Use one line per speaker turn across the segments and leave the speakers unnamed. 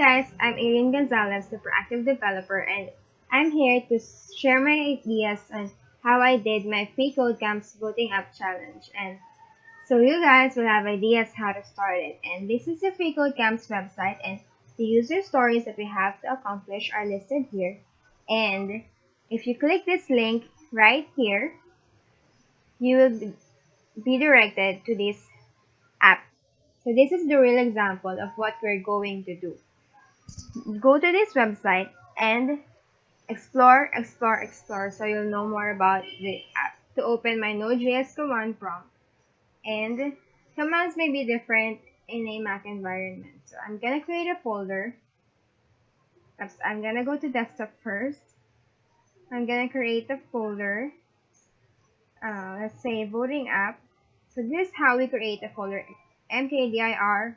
guys, I'm Arian Gonzalez, the proactive developer, and I'm here to share my ideas on how I did my free code camps voting app challenge. And so you guys will have ideas how to start it. And this is the free code camps website, and the user stories that we have to accomplish are listed here. And if you click this link right here, you will be directed to this app. So this is the real example of what we're going to do. Go to this website and explore so you'll know more about the app. To open my Node.js command prompt, and commands may be different in a Mac environment. So I'm gonna create a folder. I'm gonna go to desktop first. I'm gonna create a folder. Let's say voting app. So this is how we create a folder. mkdir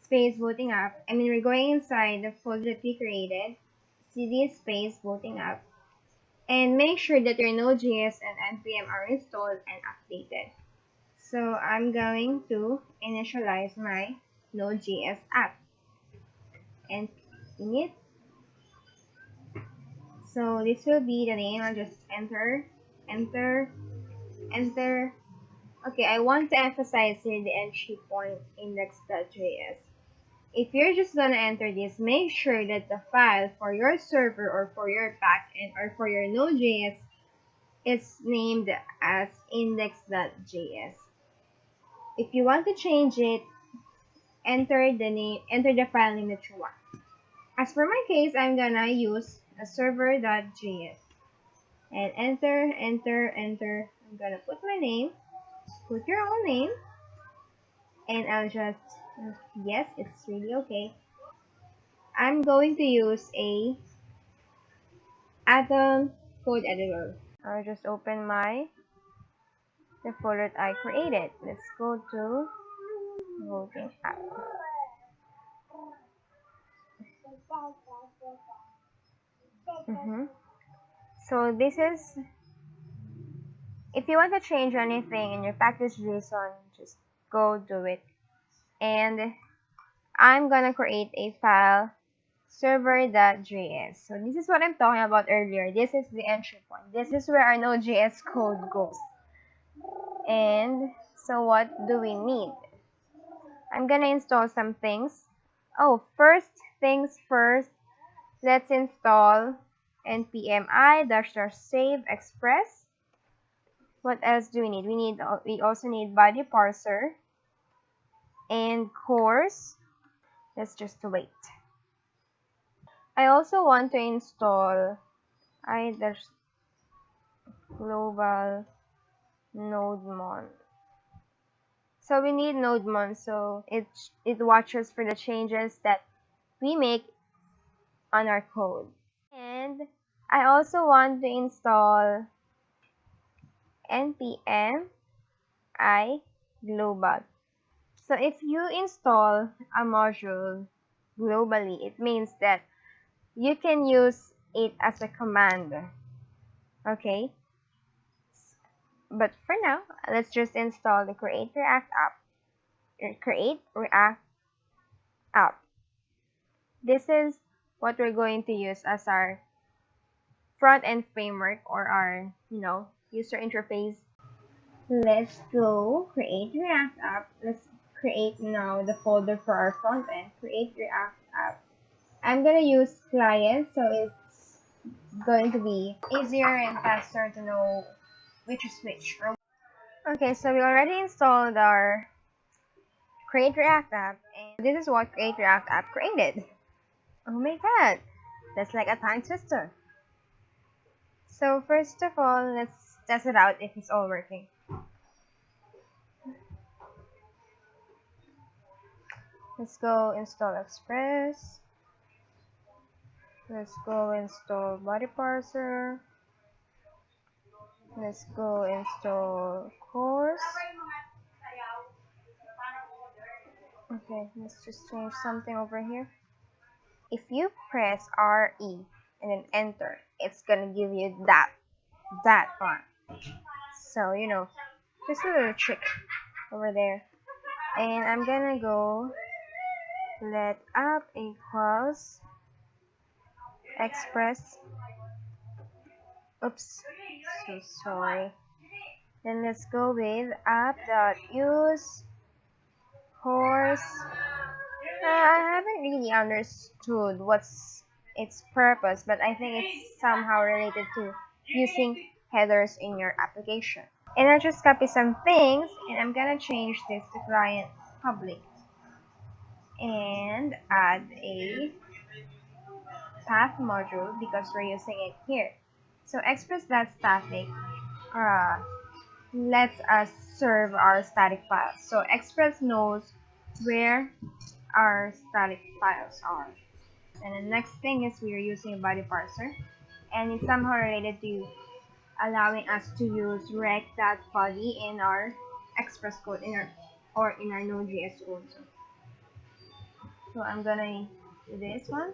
space voting app. We're going inside the folder that we created. cd space voting app. And make sure that your Node.js and npm are installed and updated. So I'm going to initialize my Node.js app and init. So this will be the name. I'll just enter. Okay, I want to emphasize here the entry point index.js. If you're just gonna enter this, make sure that the file for your server or for your backend or for your Node.js is named as index.js. If you want to change it, enter the file name that you want. As for my case, I'm gonna use a server.js and enter. I'm gonna put my name, put your own name, and I'll just, yes, it's really okay. I'm going to use a Atom code editor. I'll just open the folder that I created. Let's go to voting app. So this is, if you want to change anything in your package.json, just go do it. And I'm gonna create a file, server.js. So this is what I'm talking about earlier. This is the entry point. This is where our Node.js code goes. And so what do we need? I'm gonna install some things. Oh, first things first, let's install npm i-save express. What else do we need? We also need body parser and CORS. Let's just wait. I also want to install global nodemon. So we need nodemon, so it watches for the changes that we make on our code. And I also want to install npm i global. So if you install a module globally, it means that you can use it as a command. Okay? But for now, let's just install the Create React app. This is what we're going to use as our front-end framework or our, user interface. Let's go Create React app. Let's create now the folder for our front end. Create React app. I'm gonna use client, so it's going to be easier and faster to know which is which. Okay, so we already installed our Create React app, and this is what Create React app created. Oh my god, that's like a tongue twister. So first of all, let's test it out if it's all working. Let's go install Express. Let's go install body parser. Let's go install CORS. Okay, let's just change something over here. If you press RE and then enter, it's gonna give you that font. So just a little trick over there. And I'm gonna go let app equals express. Oops, so sorry. Then let's go with app.use horse. I haven't really understood what's its purpose, but I think it's somehow related to using headers in your application. And I just copy some things, and I'm gonna change this to client public and add a path module because we're using it here. So express.static lets us serve our static files. So Express knows where our static files are. And the next thing is we are using a body parser, and it's somehow related to allowing us to use rec.body in our Express code in our Node.js code. So I'm gonna do this one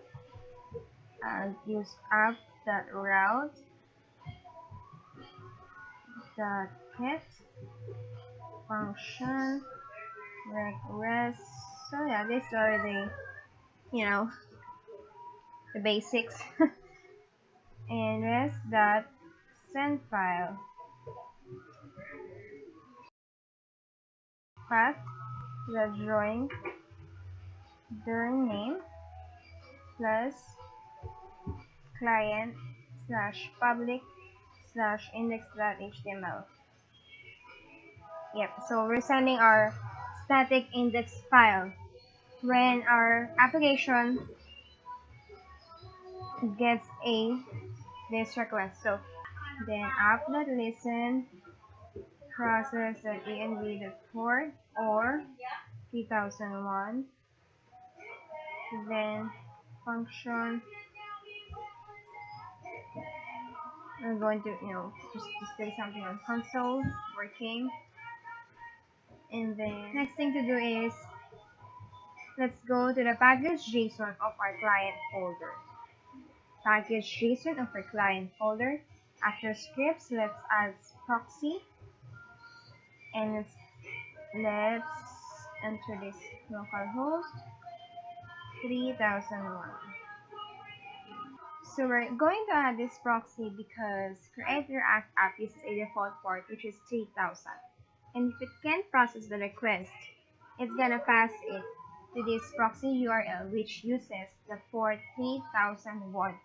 and use app.route.get function rest. So yeah, these are the the basics. And rest.send file path the drawing their name plus client slash public slash index.html. Yep, so we're sending our static index file when our application gets this request. So then app.listen process.env.port or 3001, then function. I'm going to just display something on console working. And then next thing to do is let's go to the package.json of our client folder. Package.json of our client folder. After scripts, let's add proxy, and let's enter this localhost 3001. So we're going to add this proxy because Create React app uses a default port which is 3000. And if it can't process the request, it's gonna pass it to this proxy URL which uses the port 3001,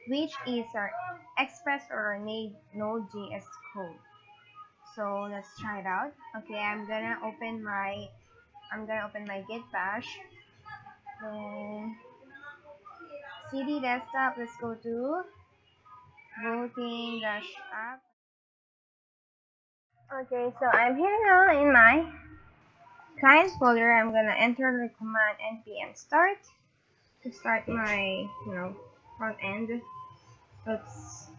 which is our Express or our Node.js code. So let's try it out. Okay, I'm gonna open my Git bash. Then cd desktop. Let's go to voting-app. Okay, so I'm here now in my client folder. I'm gonna enter the command npm start to start my front end. Oops.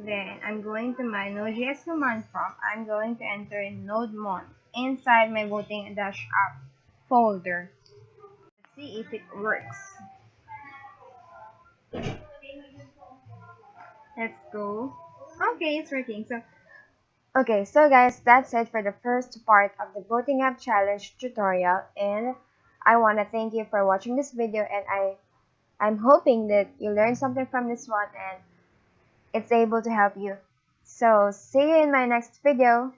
Then I'm going to my Node.js command prompt. I'm going to enter nodemon inside my voting-app folder. Let's see if it works. Let's go. Okay, it's working. So guys, that's it for the first part of the Voting App Challenge tutorial, and I want to thank you for watching this video, and I'm hoping that you learned something from this one and it's able to help you. So see you in my next video.